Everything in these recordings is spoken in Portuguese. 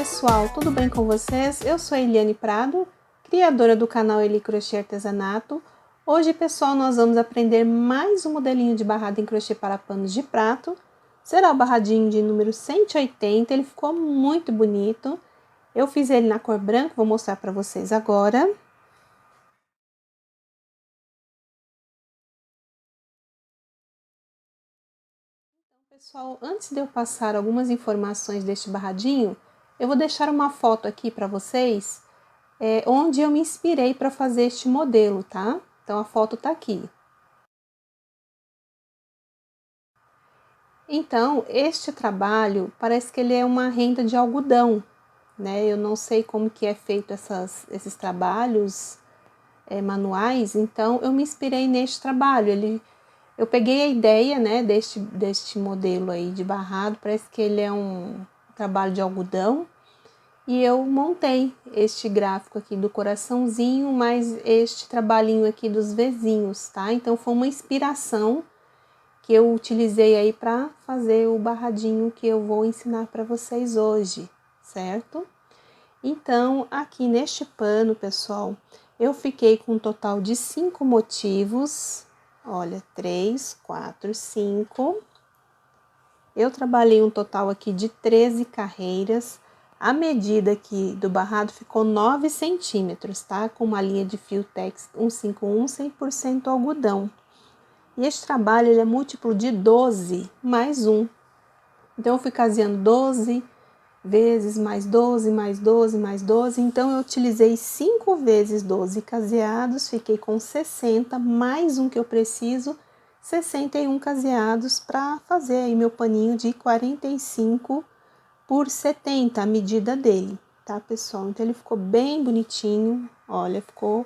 pessoal, tudo bem com vocês? Eu sou a Eliane Prado, criadora do canal Eli Crochê Artesanato. Hoje, pessoal, nós vamos aprender mais um modelinho de barrado em crochê para panos de prato. Será o barradinho de número 180, ele ficou muito bonito. Eu fiz ele na cor branca, vou mostrar para vocês agora. Pessoal, antes de eu passar algumas informações deste barradinho, eu vou deixar uma foto aqui para vocês, onde eu me inspirei para fazer este modelo, tá? Então, a foto tá aqui. Então, este trabalho, parece que ele é uma renda de algodão, né? Eu não sei como que é feito esses trabalhos manuais, então eu me inspirei neste trabalho. Eu peguei a ideia, né, deste modelo aí de barrado, parece que ele é um trabalho de algodão, e eu montei este gráfico aqui do coraçãozinho, mais este trabalhinho aqui dos Vzinhos, tá? Então foi uma inspiração que eu utilizei aí para fazer o barradinho que eu vou ensinar para vocês hoje, certo? Então, aqui neste pano, pessoal, eu fiquei com um total de 5 motivos. Olha, 3, 4, 5. Eu trabalhei um total aqui de 13 carreiras. A medida aqui do barrado ficou 9 centímetros, tá? Com uma linha de fio Tex 151 100% algodão. E este trabalho ele é múltiplo de 12 mais 1. Então, eu fui caseando 12 vezes, mais 12, mais 12, mais 12. Então, eu utilizei 5 vezes 12 caseados, fiquei com 60, mais um que eu preciso, 61 caseados para fazer aí meu paninho de 45 por 70, a medida dele, tá, pessoal? Então, ele ficou bem bonitinho, olha, ficou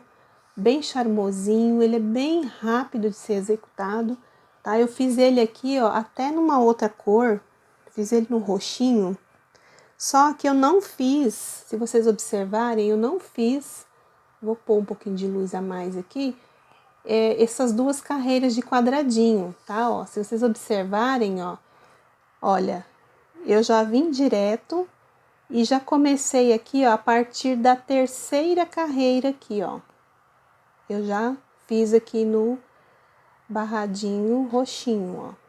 bem charmosinho, ele é bem rápido de ser executado, tá? Eu fiz ele aqui, ó, até numa outra cor, fiz ele no roxinho, só que eu não fiz, se vocês observarem, eu não fiz, vou pôr um pouquinho de luz a mais aqui, essas duas carreiras de quadradinho, tá? Ó, se vocês observarem, ó, olha, eu já vim direto e já comecei aqui, ó, a partir da terceira carreira aqui, ó. Eu já fiz aqui no barradinho roxinho, ó.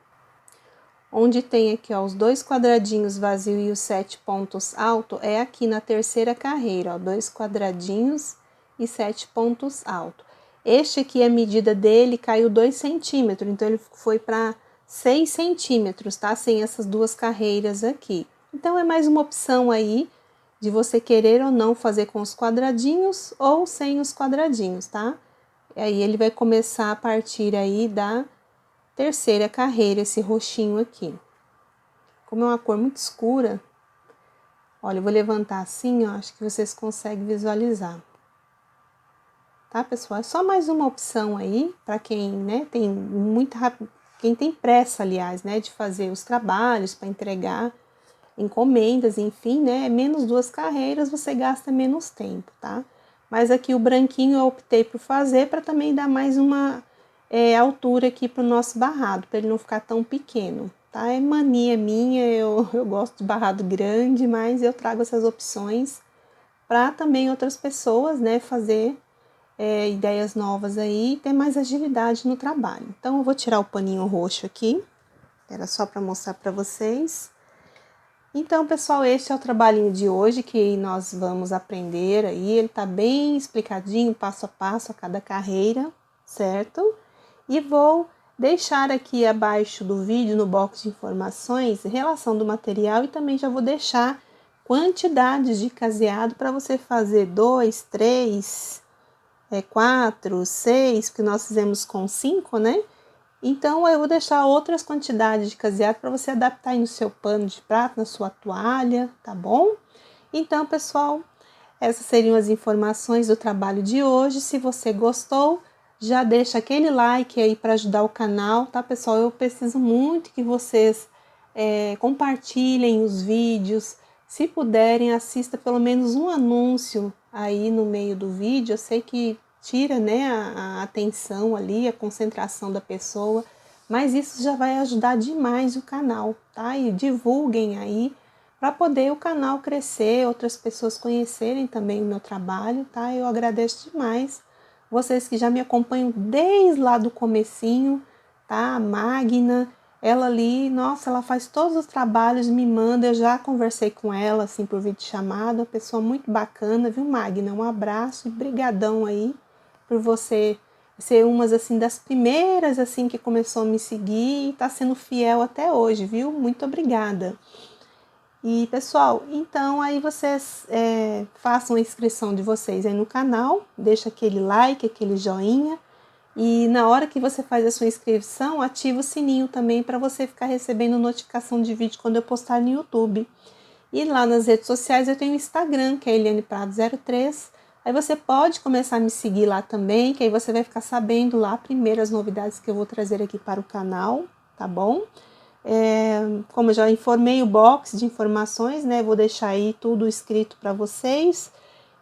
Onde tem aqui, ó, os 2 quadradinhos vazio e os 7 pontos alto, é aqui na terceira carreira, ó, 2 quadradinhos e 7 pontos alto. Este aqui, a medida dele caiu 2 centímetros, então ele foi para 6 centímetros, tá? Sem essas duas carreiras aqui. Então, é mais uma opção aí de você querer ou não fazer com os quadradinhos ou sem os quadradinhos, tá? Aí ele vai começar a partir aí da terceira carreira, esse roxinho aqui. Como é uma cor muito escura, olha, eu vou levantar assim, ó, acho que vocês conseguem visualizar. Tá, pessoal? É só mais uma opção aí, para quem, né, tem quem tem pressa, aliás, né, de fazer os trabalhos para entregar encomendas, enfim, né, menos 2 carreiras, você gasta menos tempo, tá? Mas aqui o branquinho eu optei por fazer para também dar mais uma altura aqui para o nosso barrado, para ele não ficar tão pequeno, tá? É mania minha, eu gosto de barrado grande, mas eu trago essas opções para também outras pessoas, né, fazer ideias novas aí e ter mais agilidade no trabalho. Então, eu vou tirar o paninho roxo aqui, era só para mostrar para vocês. Então, pessoal, este é o trabalhinho de hoje que nós vamos aprender aí. Ele tá bem explicadinho, passo a passo, a cada carreira, certo? E vou deixar aqui abaixo do vídeo, no box de informações, relação do material e também já vou deixar quantidades de caseado para você fazer 2, 3, 4, 6, porque nós fizemos com 5, né? Então, eu vou deixar outras quantidades de caseado para você adaptar aí no seu pano de prato, na sua toalha, tá bom? Então, pessoal, essas seriam as informações do trabalho de hoje. Se você gostou, já deixa aquele like aí para ajudar o canal, tá, pessoal? Eu preciso muito que vocês compartilhem os vídeos. Se puderem, assista pelo menos um anúncio aí no meio do vídeo. Eu sei que tira, né, a atenção ali, a concentração da pessoa, mas isso já vai ajudar demais o canal, tá? E divulguem aí para poder o canal crescer, outras pessoas conhecerem também o meu trabalho, tá? Eu agradeço demais vocês que já me acompanham desde lá do comecinho, tá? A Magna, ela ali, nossa, ela faz todos os trabalhos, me manda, eu já conversei com ela, assim, por videochamada, uma pessoa muito bacana, viu, Magna? Um abraço e brigadão aí por você ser uma, assim, das primeiras, assim, que começou a me seguir e tá sendo fiel até hoje, viu? Muito obrigada. E, pessoal, então aí vocês façam a inscrição de vocês aí no canal, deixa aquele like, aquele joinha, e na hora que você faz a sua inscrição, ativa o sininho também para você ficar recebendo notificação de vídeo quando eu postar no YouTube. E lá nas redes sociais eu tenho o Instagram, que é Eliane Prado 03. Aí você pode começar a me seguir lá também, que aí você vai ficar sabendo lá primeiro as novidades que eu vou trazer aqui para o canal, tá bom? Como eu já informei o box de informações, né? Vou deixar aí tudo escrito para vocês.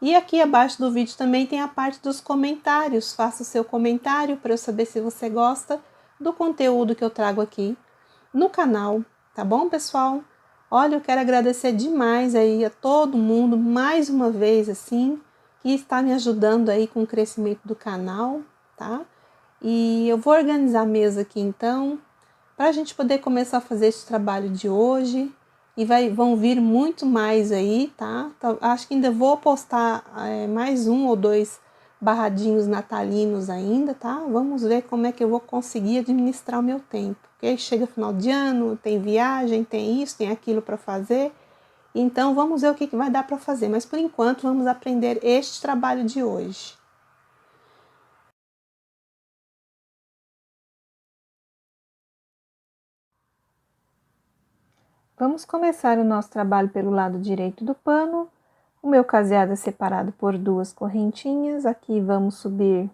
E aqui abaixo do vídeo também tem a parte dos comentários. Faça o seu comentário para eu saber se você gosta do conteúdo que eu trago aqui no canal, tá bom, pessoal? Olha, eu quero agradecer demais aí a todo mundo, mais uma vez, assim, que está me ajudando aí com o crescimento do canal, tá? E eu vou organizar a mesa aqui, então, para a gente poder começar a fazer esse trabalho de hoje. E vão vir muito mais aí, tá? Acho que ainda vou postar mais um ou dois barradinhos natalinos ainda, tá? Vamos ver como é que eu vou conseguir administrar o meu tempo. Porque chega final de ano, tem viagem, tem isso, tem aquilo para fazer. Então vamos ver o que vai dar para fazer. Mas por enquanto vamos aprender este trabalho de hoje. Vamos começar o nosso trabalho pelo lado direito do pano. O meu caseado é separado por 2 correntinhas. Aqui vamos subir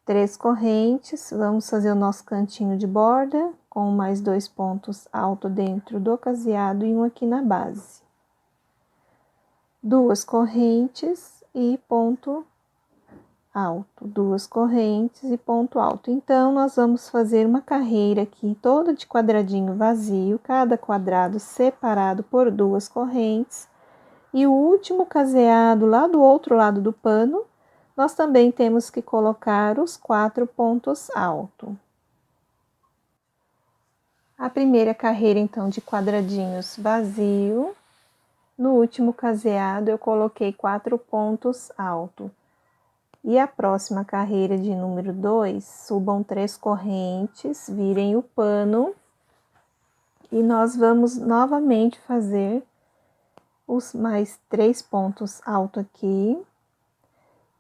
3 correntes. Vamos fazer o nosso cantinho de borda com mais 2 pontos altos dentro do caseado e um aqui na base. 2 correntes e ponto alto, 2 correntes e ponto alto. Então, nós vamos fazer uma carreira aqui toda de quadradinho vazio, cada quadrado separado por 2 correntes. E o último caseado lá do outro lado do pano, nós também temos que colocar os 4 pontos altos. A primeira carreira, então, de quadradinhos vazio. No último caseado, eu coloquei 4 pontos altos. E a próxima carreira de número 2, subam 3 correntes, virem o pano. E nós vamos novamente fazer os mais 3 pontos altos aqui.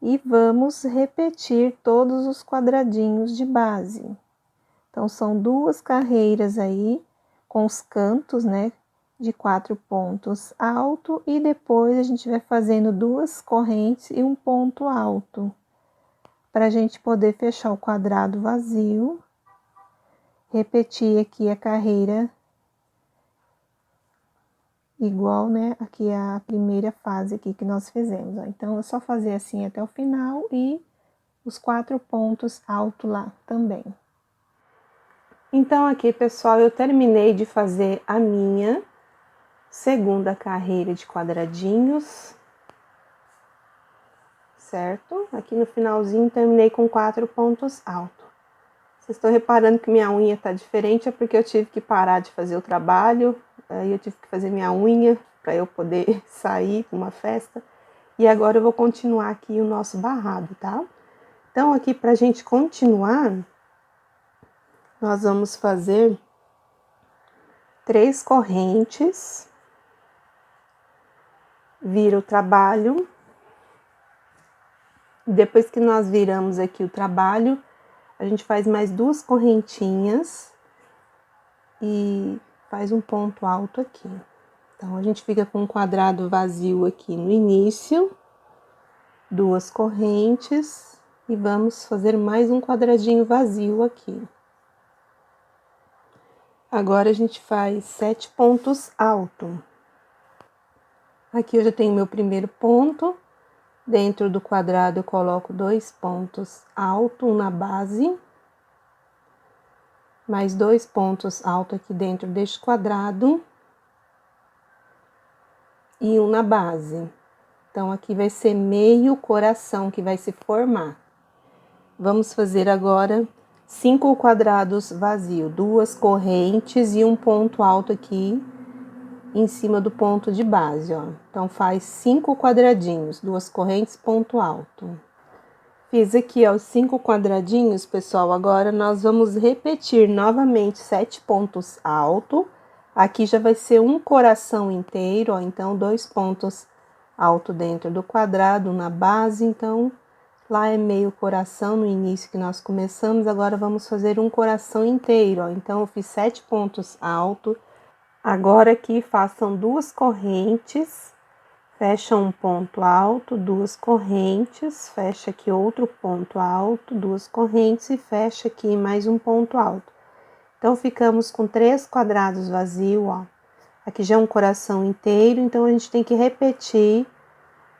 E vamos repetir todos os quadradinhos de base. Então, são 2 carreiras aí, com os cantos, né, de 4 pontos alto, e depois a gente vai fazendo 2 correntes e um ponto alto, para a gente poder fechar o quadrado vazio, repetir aqui a carreira igual, né, aqui a primeira fase aqui que nós fizemos, ó. Então, é só fazer assim até o final e os 4 pontos altos lá também. Então, aqui, pessoal, eu terminei de fazer a minha segunda carreira de quadradinhos, certo? Aqui no finalzinho terminei com 4 pontos altos. Vocês estão reparando que minha unha tá diferente, é porque eu tive que parar de fazer o trabalho, aí eu tive que fazer minha unha para eu poder sair para uma festa. E agora eu vou continuar aqui o nosso barrado, tá? Então, aqui pra gente continuar, nós vamos fazer 3 correntes, vira o trabalho. Depois que nós viramos aqui o trabalho, a gente faz mais 2 correntinhas e faz um ponto alto aqui. Então, a gente fica com um quadrado vazio aqui no início, 2 correntes e vamos fazer mais um quadradinho vazio aqui. Agora, a gente faz 7 pontos altos. Aqui eu já tenho meu primeiro ponto. Dentro do quadrado eu coloco 2 pontos altos, um na base. Mais 2 pontos altos aqui dentro deste quadrado. e um na base. Então, aqui vai ser meio coração que vai se formar. Vamos fazer agora 5 quadrados vazios, 2 correntes e um ponto alto aqui em cima do ponto de base, ó. Então, faz 5 quadradinhos, 2 correntes, ponto alto. Fiz aqui, ó, os 5 quadradinhos, pessoal. Agora, nós vamos repetir novamente 7 pontos altos. Aqui já vai ser um coração inteiro, ó. Então, 2 pontos altos dentro do quadrado, na base. Então, lá é meio coração no início que nós começamos. Agora, vamos fazer um coração inteiro, ó. Então, eu fiz 7 pontos altos. Agora, aqui, façam 2 correntes. Fecha um ponto alto, 2 correntes, fecha aqui outro ponto alto, 2 correntes e fecha aqui mais um ponto alto. Então, ficamos com 3 quadrados vazios, ó. Aqui já é um coração inteiro, então a gente tem que repetir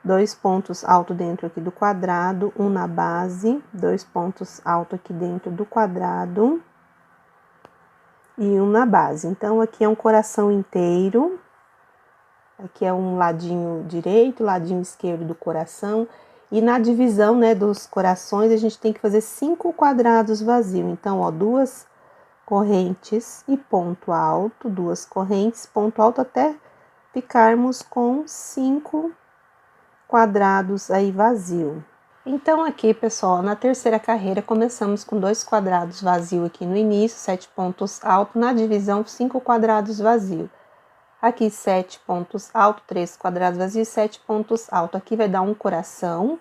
2 pontos altos dentro aqui do quadrado, um na base, 2 pontos altos aqui dentro do quadrado e um na base. Então, aqui é um coração inteiro. Aqui é um ladinho direito, ladinho esquerdo do coração. E na divisão, né, dos corações, a gente tem que fazer 5 quadrados vazios. Então, ó, 2 correntes e ponto alto, 2 correntes, ponto alto, até ficarmos com 5 quadrados aí vazio. Então, aqui, pessoal, na terceira carreira, começamos com 2 quadrados vazios aqui no início, 7 pontos altos, na divisão, 5 quadrados vazios. Aqui, 7 pontos altos, 3 quadrados vazios, 7 pontos altos. Aqui vai dar um coração.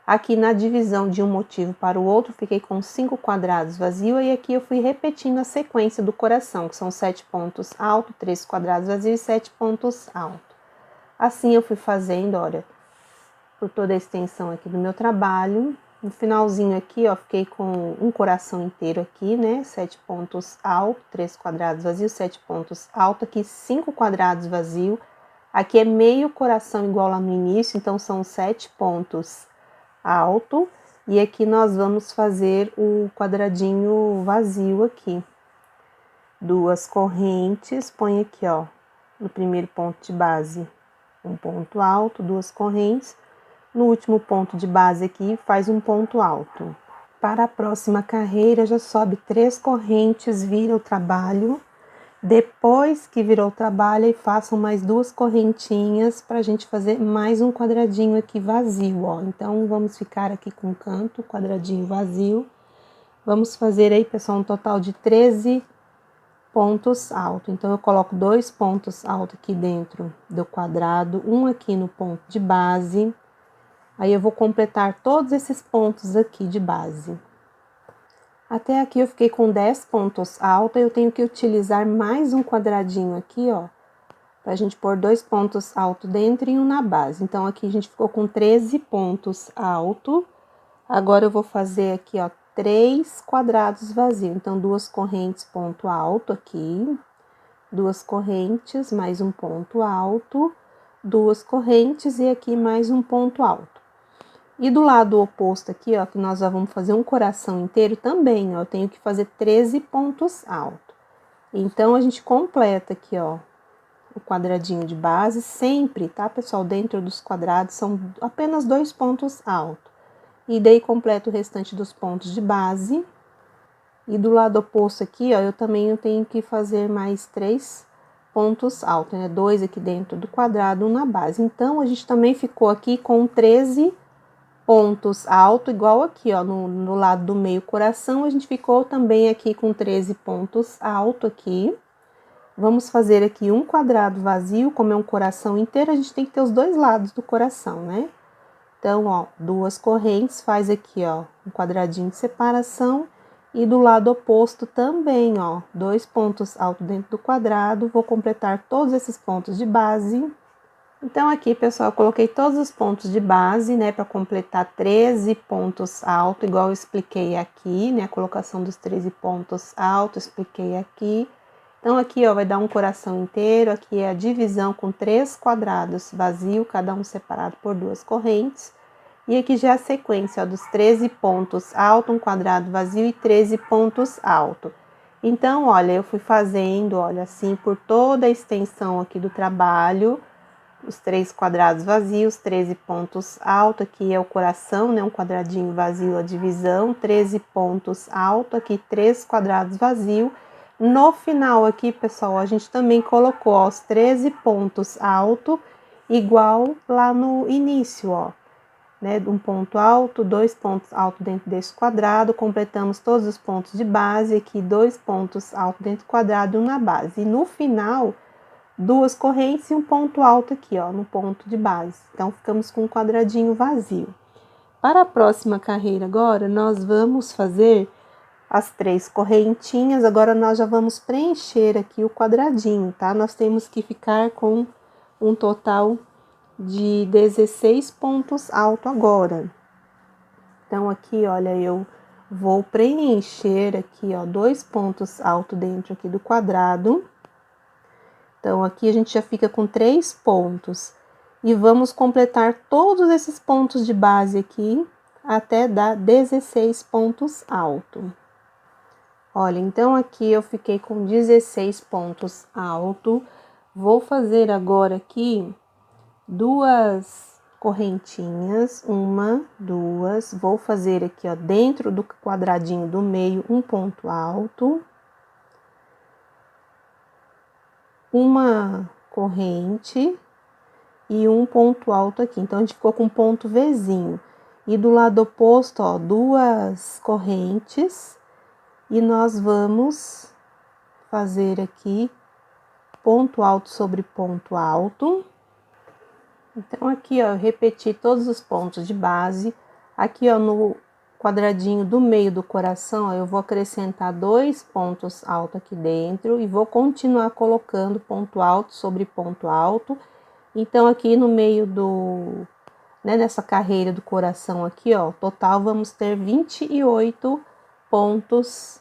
Aqui, na divisão de um motivo para o outro, fiquei com 5 quadrados vazios. E aqui eu fui repetindo a sequência do coração, que são 7 pontos altos, 3 quadrados vazios e 7 pontos altos. Assim, eu fui fazendo, olha, por toda a extensão aqui do meu trabalho. No finalzinho aqui, ó, fiquei com um coração inteiro aqui, né? 7 pontos altos, 3 quadrados vazios, 7 pontos altos. Aqui, 5 quadrados vazios. Aqui é meio coração igual lá no início, então são 7 pontos altos. E aqui nós vamos fazer o quadradinho vazio aqui. 2 correntes, põe aqui, ó, no primeiro ponto de base, um ponto alto, 2 correntes. No último ponto de base aqui, faz um ponto alto. Para a próxima carreira, já sobe 3 correntes, vira o trabalho. Depois que virou o trabalho, aí façam mais 2 correntinhas para a gente fazer mais um quadradinho aqui vazio, ó. Então, vamos ficar aqui com o canto, quadradinho vazio. Vamos fazer aí, pessoal, um total de 13 pontos altos. Então, eu coloco 2 pontos altos aqui dentro do quadrado, um aqui no ponto de base. Aí, eu vou completar todos esses pontos aqui de base. Até aqui eu fiquei com 10 pontos altos, eu tenho que utilizar mais um quadradinho aqui, ó, pra gente pôr 2 pontos altos dentro e um na base. Então, aqui a gente ficou com 13 pontos altos. Agora, eu vou fazer aqui, ó, 3 quadrados vazios. Então, 2 correntes, ponto alto aqui, 2 correntes, mais um ponto alto, 2 correntes e aqui mais um ponto alto. E do lado oposto aqui, ó, que nós já vamos fazer um coração inteiro também, ó, eu tenho que fazer 13 pontos altos. Então, a gente completa aqui, ó, o quadradinho de base, sempre, tá, pessoal? Dentro dos quadrados são apenas 2 pontos altos. E daí, completo o restante dos pontos de base. E do lado oposto aqui, ó, eu tenho que fazer mais 3 pontos altos, né? 2 aqui dentro do quadrado, um na base. Então, a gente também ficou aqui com 13 pontos altos, igual aqui, ó, no lado do meio coração, a gente ficou também aqui com 13 pontos altos aqui. Vamos fazer aqui um quadrado vazio, como é um coração inteiro, a gente tem que ter os dois lados do coração, né? Então, ó, 2 correntes, faz aqui, ó, um quadradinho de separação. E do lado oposto também, ó, 2 pontos altos dentro do quadrado. Vou completar todos esses pontos de base. Então, aqui, pessoal, eu coloquei todos os pontos de base, né, para completar 13 pontos altos, igual eu expliquei aqui, né, a colocação dos 13 pontos altos, expliquei aqui. Então, aqui, ó, vai dar um coração inteiro, aqui é a divisão com 3 quadrados vazio, cada um separado por 2 correntes. E aqui já é a sequência, ó, dos 13 pontos altos, um quadrado vazio e 13 pontos altos. Então, olha, eu fui fazendo, olha, assim, por toda a extensão aqui do trabalho. os 3 quadrados vazios, 13 pontos alto, aqui é o coração, né, um quadradinho vazio a divisão, 13 pontos alto, aqui 3 quadrados vazio. No final aqui, pessoal, a gente também colocou, ó, os 13 pontos alto, igual lá no início, ó, né, um ponto alto, 2 pontos alto dentro desse quadrado, completamos todos os pontos de base, aqui 2 pontos alto dentro do quadrado e um na base. E no final, 2 correntes e um ponto alto aqui, ó, no ponto de base. Então, ficamos com um quadradinho vazio. Para a próxima carreira agora, nós vamos fazer as 3 correntinhas. Agora, nós já vamos preencher aqui o quadradinho, tá? Nós temos que ficar com um total de 16 pontos alto agora. Então, aqui, olha, eu vou preencher aqui, ó, 2 pontos alto dentro aqui do quadrado. Então, aqui a gente já fica com 3 pontos. E vamos completar todos esses pontos de base aqui, até dar 16 pontos alto. Olha, então aqui eu fiquei com 16 pontos alto. Vou fazer agora aqui 2 correntinhas, 1, 2. Vou fazer aqui, ó, dentro do quadradinho do meio, um ponto alto. Uma corrente e um ponto alto aqui. Então, a gente ficou com um ponto Vzinho. E do lado oposto, ó, 2 correntes. E nós vamos fazer aqui ponto alto sobre ponto alto. Então, aqui, ó, eu repeti todos os pontos de base. Aqui, ó, no quadradinho do meio do coração, ó, eu vou acrescentar 2 pontos altos aqui dentro e vou continuar colocando ponto alto sobre ponto alto. Então, aqui no meio do, né, nessa carreira do coração aqui, ó, total vamos ter 28 pontos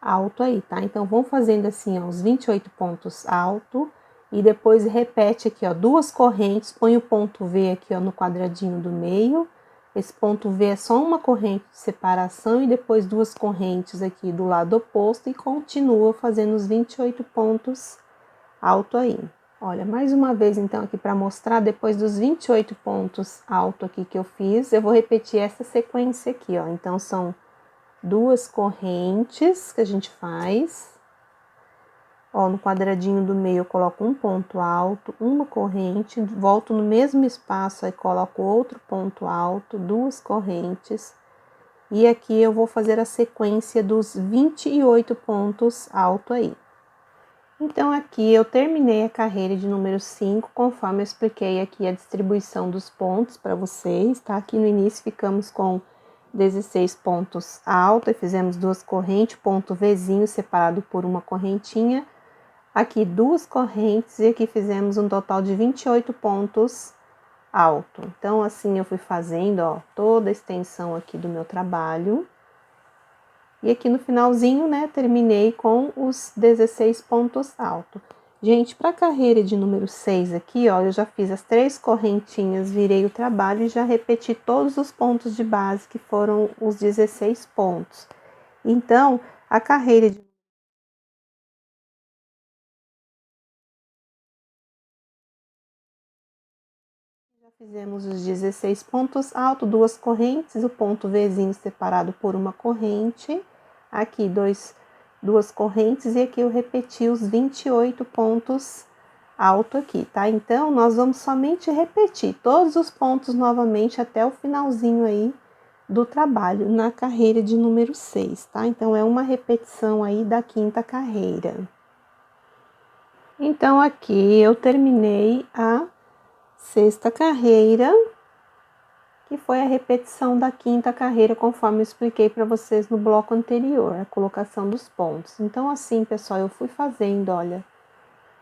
alto aí, tá? Então, vamos fazendo assim, ó, os 28 pontos alto e depois repete aqui, ó, 2 correntes, põe o ponto V aqui, ó, no quadradinho do meio. Esse ponto V é só uma corrente de separação e depois 2 correntes aqui do lado oposto e continua fazendo os 28 pontos alto aí. Olha, mais uma vez então aqui para mostrar, depois dos 28 pontos alto aqui que eu fiz, eu vou repetir essa sequência aqui, ó. Então, são 2 correntes que a gente faz. Ó, no quadradinho do meio eu coloco um ponto alto, uma corrente, volto no mesmo espaço, aí coloco outro ponto alto, 2 correntes. E aqui eu vou fazer a sequência dos 28 pontos alto aí. Então, aqui eu terminei a carreira de número 5, conforme eu expliquei aqui a distribuição dos pontos para vocês, tá? Aqui no início ficamos com 16 pontos altos, e fizemos 2 correntes, ponto Vzinho separado por uma correntinha. Aqui 2 correntes e aqui fizemos um total de 28 pontos alto. Então, assim eu fui fazendo, ó, toda a extensão aqui do meu trabalho. E aqui no finalzinho, né, terminei com os 16 pontos altos. Gente, para a carreira de número 6 aqui, ó, eu já fiz as 3 correntinhas, virei o trabalho e já repeti todos os pontos de base, que foram os 16 pontos. Então, a carreira de fizemos os 16 pontos altos, 2 correntes, o ponto Vzinho separado por uma corrente. Aqui, 2 correntes e aqui eu repeti os 28 pontos alto aqui, tá? Então, nós vamos somente repetir todos os pontos novamente até o finalzinho aí do trabalho na carreira de número 6, tá? Então, é uma repetição aí da 5ª carreira. Então, aqui eu terminei a 6ª carreira, que foi a repetição da 5ª carreira, conforme eu expliquei para vocês no bloco anterior, a colocação dos pontos. Então, assim, pessoal, eu fui fazendo, olha,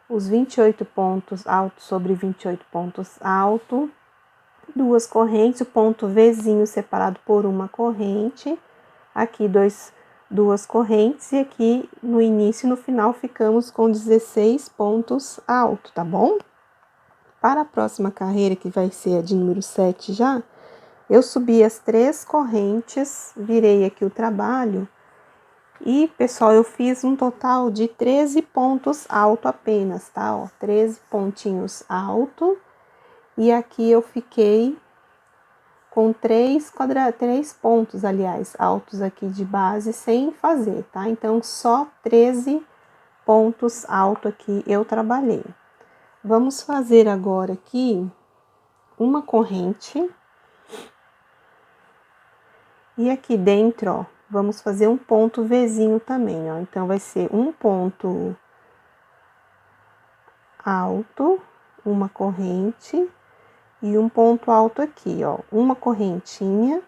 os 28 pontos altos sobre 28 pontos alto, 2 correntes, o ponto Vzinho separado por uma corrente, aqui 2 correntes, e aqui no início e no final ficamos com 16 pontos altos, tá bom? Para a próxima carreira, que vai ser a de número 7 já, eu subi as 3 correntes, virei aqui o trabalho e, pessoal, eu fiz um total de 13 pontos alto apenas, tá? Ó, 13 pontinhos alto E aqui eu fiquei com três pontos, aliás, altos aqui de base sem fazer, tá? Então, só 13 pontos altos aqui eu trabalhei. Vamos fazer agora aqui uma corrente. E aqui dentro, ó, vamos fazer um ponto Vzinho também, ó. Então, vai ser um ponto alto, uma corrente e um ponto alto aqui, ó. Uma correntinha.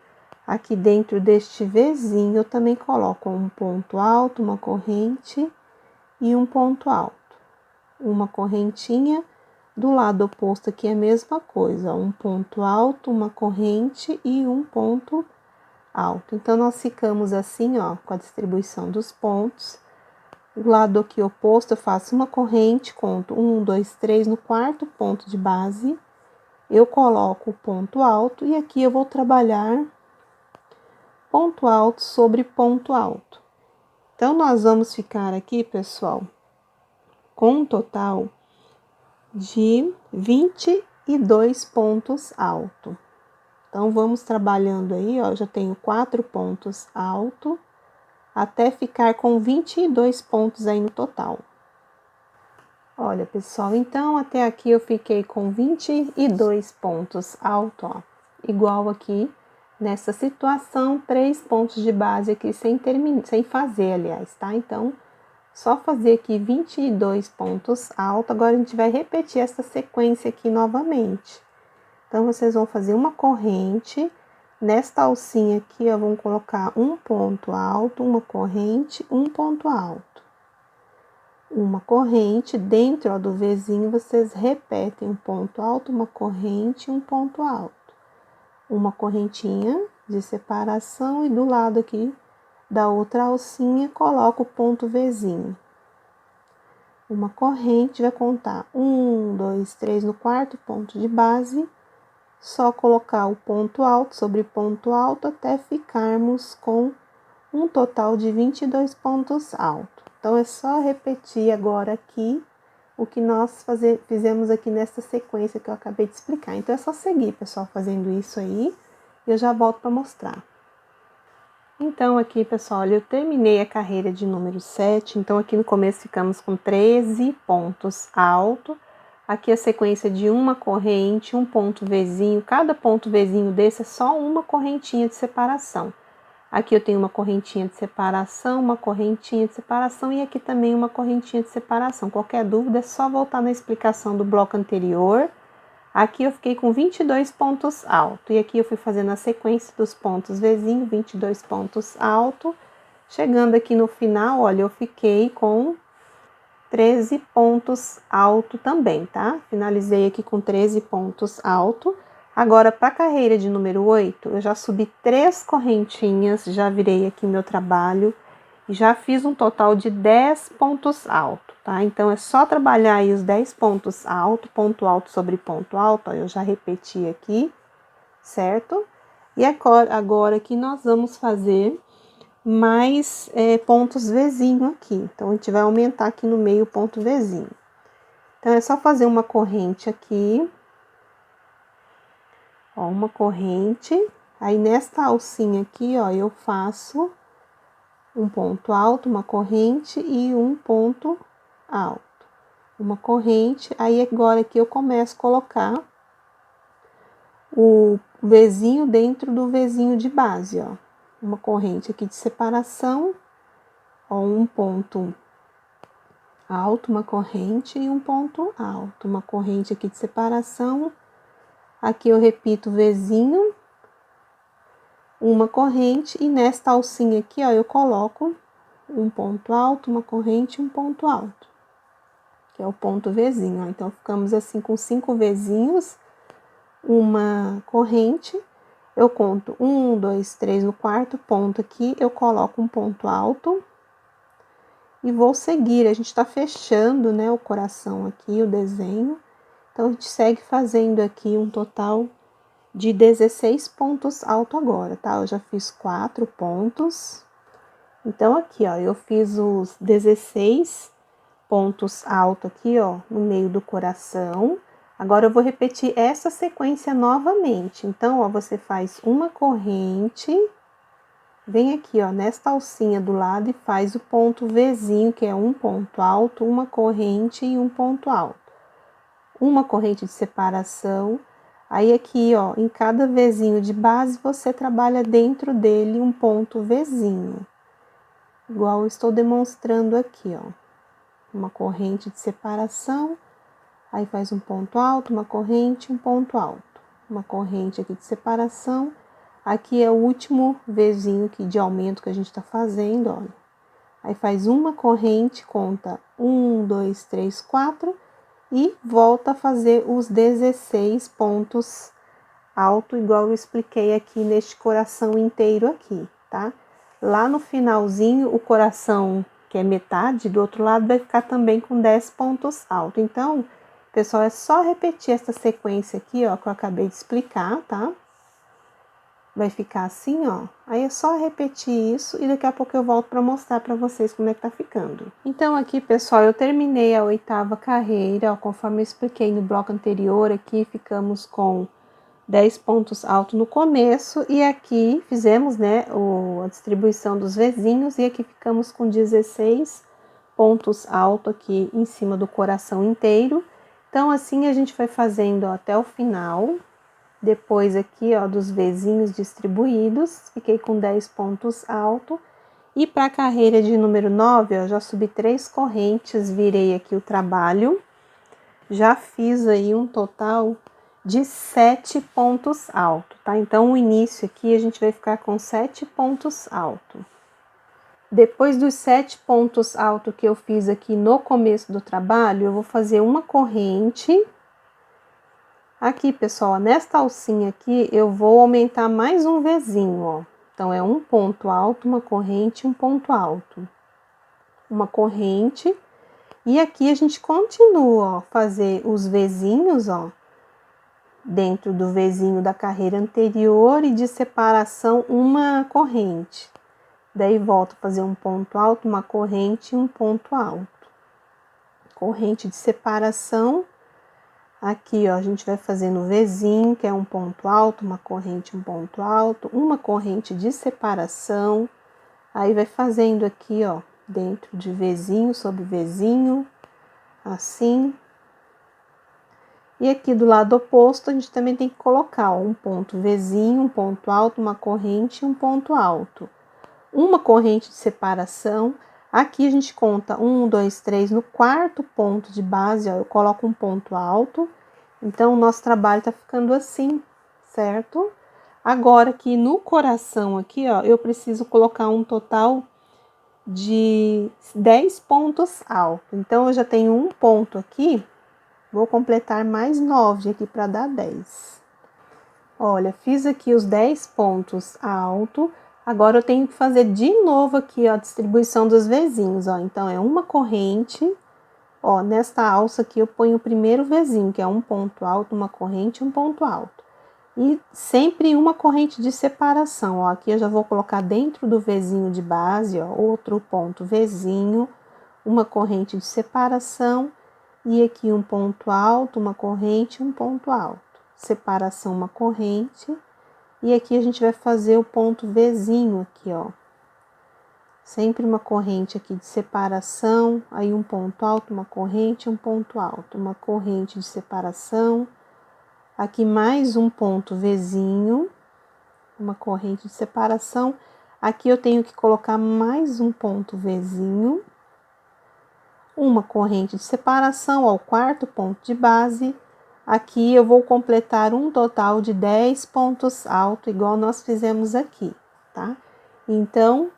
Aqui dentro deste Vzinho, eu também coloco um ponto alto, uma corrente e um ponto alto. Uma correntinha. Do lado oposto aqui é a mesma coisa, ó, um ponto alto, uma corrente e um ponto alto. Então, nós ficamos assim, ó, com a distribuição dos pontos. Do lado aqui oposto, eu faço uma corrente, conto 1, 2, 3, no quarto ponto de base, eu coloco o ponto alto e aqui eu vou trabalhar ponto alto sobre ponto alto. Então, nós vamos ficar aqui, pessoal, com um total de 22 pontos altos. Então, vamos trabalhando aí, ó, já tenho 4 pontos altos, até ficar com 22 pontos aí no total. Olha, pessoal, então até aqui eu fiquei com 22 pontos altos, ó, igual aqui nessa situação, 3 pontos de base aqui sem fazer, aliás, tá? Então, só fazer aqui 22 pontos altos. Agora, a gente vai repetir essa sequência aqui novamente. Então, vocês vão fazer uma corrente. Nesta alcinha aqui, ó, vão colocar um ponto alto, uma corrente, um ponto alto. Uma corrente, dentro, ó, do Vzinho, vocês repetem um ponto alto, uma corrente, um ponto alto. Uma correntinha de separação e do lado aqui da outra alcinha, coloca o ponto Vzinho. Uma corrente, vai contar 1, 2, 3 no quarto ponto de base, só colocar o ponto alto sobre ponto alto até ficarmos com um total de 22 pontos altos. Então, é só repetir agora aqui o que nós fizemos aqui nessa sequência que eu acabei de explicar. Então, é só seguir, pessoal, fazendo isso aí, e eu já volto para mostrar. Então, aqui, pessoal, olha, eu terminei a carreira de número 7, então aqui no começo ficamos com 13 pontos altos. Aqui a sequência de uma corrente, um ponto Vzinho, cada ponto Vzinho desse é só uma correntinha de separação. Aqui eu tenho uma correntinha de separação, uma correntinha de separação e aqui também uma correntinha de separação. Qualquer dúvida é só voltar na explicação do bloco anterior. Aqui eu fiquei com 22 pontos altos e aqui eu fui fazendo a sequência dos pontos Vzinho, 22 pontos altos. Chegando aqui no final, olha, eu fiquei com 13 pontos altos também, tá? Finalizei aqui com 13 pontos altos. Agora, para a carreira de número 8, eu já subi 3 correntinhas, já virei aqui meu trabalho e já fiz um total de 10 pontos altos, tá? Então, é só trabalhar aí os 10 pontos altos, ponto alto sobre ponto alto, ó, eu já repeti aqui, certo? E agora que nós vamos fazer mais pontos Vzinho aqui. Então, a gente vai aumentar aqui no meio o ponto Vzinho. Então, é só fazer uma corrente aqui. Ó, uma corrente. Aí, nesta alcinha aqui, ó, eu faço um ponto alto, uma corrente e um ponto alto. Uma corrente. Aí, agora aqui eu começo a colocar o Vzinho dentro do Vzinho de base, ó. Uma corrente aqui de separação, ó, um ponto alto, uma corrente e um ponto alto, uma corrente aqui de separação. Aqui eu repito o Vzinho, uma corrente e nesta alcinha aqui, ó, eu coloco um ponto alto, uma corrente e um ponto alto, que é o ponto Vzinho, ó. Então, ficamos assim com 5 Vzinhos, uma corrente. Eu conto 1, 2, 3 no quarto ponto aqui, eu coloco um ponto alto e vou seguir. A gente tá fechando, né, o coração aqui, o desenho. Então, a gente segue fazendo aqui um total de 16 pontos altos agora, tá? Eu já fiz 4 pontos. Então, aqui, ó, eu fiz os 16 pontos altos aqui, ó, no meio do coração. Agora eu vou repetir essa sequência novamente. Então, ó, você faz uma corrente, vem aqui, ó, nesta alcinha do lado e faz o ponto Vzinho, que é um ponto alto, uma corrente e um ponto alto. Uma corrente de separação. Aí aqui, ó, em cada Vzinho de base, você trabalha dentro dele um ponto Vzinho. Igual eu estou demonstrando aqui, ó. Uma corrente de separação. Aí faz um ponto alto, uma corrente, um ponto alto. Uma corrente aqui de separação. Aqui é o último Vzinho aqui de aumento que a gente tá fazendo, olha. Aí faz uma corrente, conta 1, 2, 3, 4 e volta a fazer os 16 pontos alto, igual eu expliquei aqui neste coração inteiro aqui, tá? Lá no finalzinho, o coração, que é metade, do outro lado vai ficar também com 10 pontos alto. Então, pessoal, é só repetir essa sequência aqui, ó, que eu acabei de explicar, tá? Vai ficar assim, ó. Aí é só repetir isso e daqui a pouco eu volto para mostrar para vocês como é que tá ficando. Então, aqui, pessoal, eu terminei a 8ª carreira, ó, conforme eu expliquei no bloco anterior, aqui ficamos com 10 pontos altos no começo e aqui fizemos, né, a distribuição dos Vzinhos e aqui ficamos com 16 pontos altos aqui em cima do coração inteiro. Então, assim a gente vai fazendo, ó, até o final. Depois aqui, ó, dos Vzinhos distribuídos, fiquei com 10 pontos altos. E para a carreira de número 9, ó, já subi 3 correntes, virei aqui o trabalho. Já fiz aí um total de 7 pontos altos, tá? Então, o início aqui a gente vai ficar com 7 pontos altos. Depois dos 7 pontos altos que eu fiz aqui no começo do trabalho, eu vou fazer uma corrente. Aqui, pessoal, nesta alcinha aqui, eu vou aumentar mais um Vzinho, ó. Então, é um ponto alto, uma corrente, um ponto alto. Uma corrente. E aqui a gente continua, ó, fazer os Vzinhos, ó, dentro do Vzinho da carreira anterior e de separação uma corrente. Daí, volto a fazer um ponto alto, uma corrente e um ponto alto. Corrente de separação. Aqui, ó, a gente vai fazendo o Vzinho, que é um ponto alto, uma corrente, um ponto alto, uma corrente de separação. Aí, vai fazendo aqui, ó, dentro de Vzinho, sobre Vzinho, assim. E aqui do lado oposto, a gente também tem que colocar, ó, um ponto Vzinho, um ponto alto, uma corrente e um ponto alto. Uma corrente de separação. Aqui a gente conta 1, 2, 3, no quarto ponto de base, ó, eu coloco um ponto alto. Então, o nosso trabalho tá ficando assim, certo? Agora, aqui no coração, aqui, ó, eu preciso colocar um total de 10 pontos altos. Então, eu já tenho um ponto aqui, vou completar mais 9 aqui para dar 10. Olha, fiz aqui os 10 pontos altos. Agora, eu tenho que fazer de novo aqui, ó, a distribuição dos Vzinhos, ó. Então, é uma corrente, ó, nesta alça aqui eu ponho o primeiro Vzinho, que é um ponto alto, uma corrente e um ponto alto. E sempre uma corrente de separação, ó. Aqui eu já vou colocar dentro do Vzinho de base, ó, outro ponto Vzinho, uma corrente de separação e aqui um ponto alto, uma corrente, um ponto alto. Separação, uma corrente. E aqui a gente vai fazer o ponto Vzinho aqui, ó. Sempre uma corrente aqui de separação, aí um ponto alto, uma corrente, um ponto alto. Uma corrente de separação. Aqui mais um ponto Vzinho, uma corrente de separação. Aqui eu tenho que colocar mais um ponto Vzinho. Uma corrente de separação ao quarto ponto de base. Aqui eu vou completar um total de 10 pontos altos, igual nós fizemos aqui, tá? Então,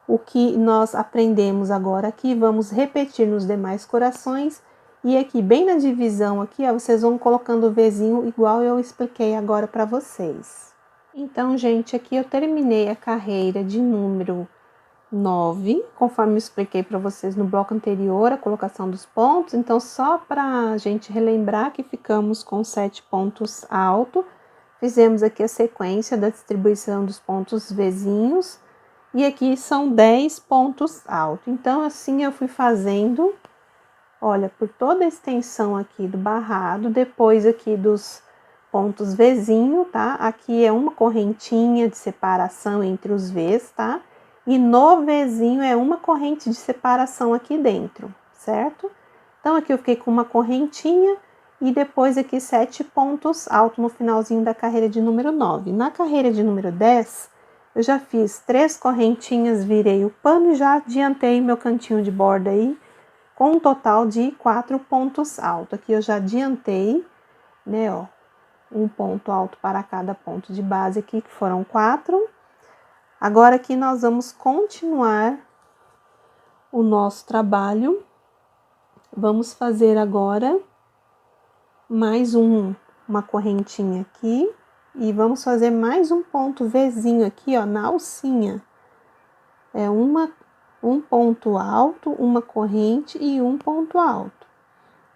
o que nós aprendemos agora aqui, vamos repetir nos demais corações. E aqui, bem na divisão aqui, ó, vocês vão colocando o Vzinho igual eu expliquei agora para vocês. Então, gente, aqui eu terminei a carreira de número 9, conforme eu expliquei para vocês no bloco anterior, a colocação dos pontos. Então, só para a gente relembrar que ficamos com 7 pontos altos, fizemos aqui a sequência da distribuição dos pontos Vzinhos, e aqui são 10 pontos altos. Então, assim eu fui fazendo, olha, por toda a extensão aqui do barrado, depois aqui dos pontos Vzinho, tá? Aqui é uma correntinha de separação entre os Vs, tá? E no Vzinho é uma corrente de separação aqui dentro, certo? Então, aqui eu fiquei com uma correntinha e depois aqui 7 pontos altos no finalzinho da carreira de número 9. Na carreira de número 10, eu já fiz 3 correntinhas, virei o pano e já adiantei meu cantinho de borda aí, com um total de 4 pontos altos. Aqui eu já adiantei, né, ó, um ponto alto para cada ponto de base aqui, que foram 4. Agora aqui nós vamos continuar o nosso trabalho. Vamos fazer agora mais uma correntinha aqui e vamos fazer mais um ponto Vzinho aqui, ó, na alcinha. É um ponto alto, uma corrente e um ponto alto.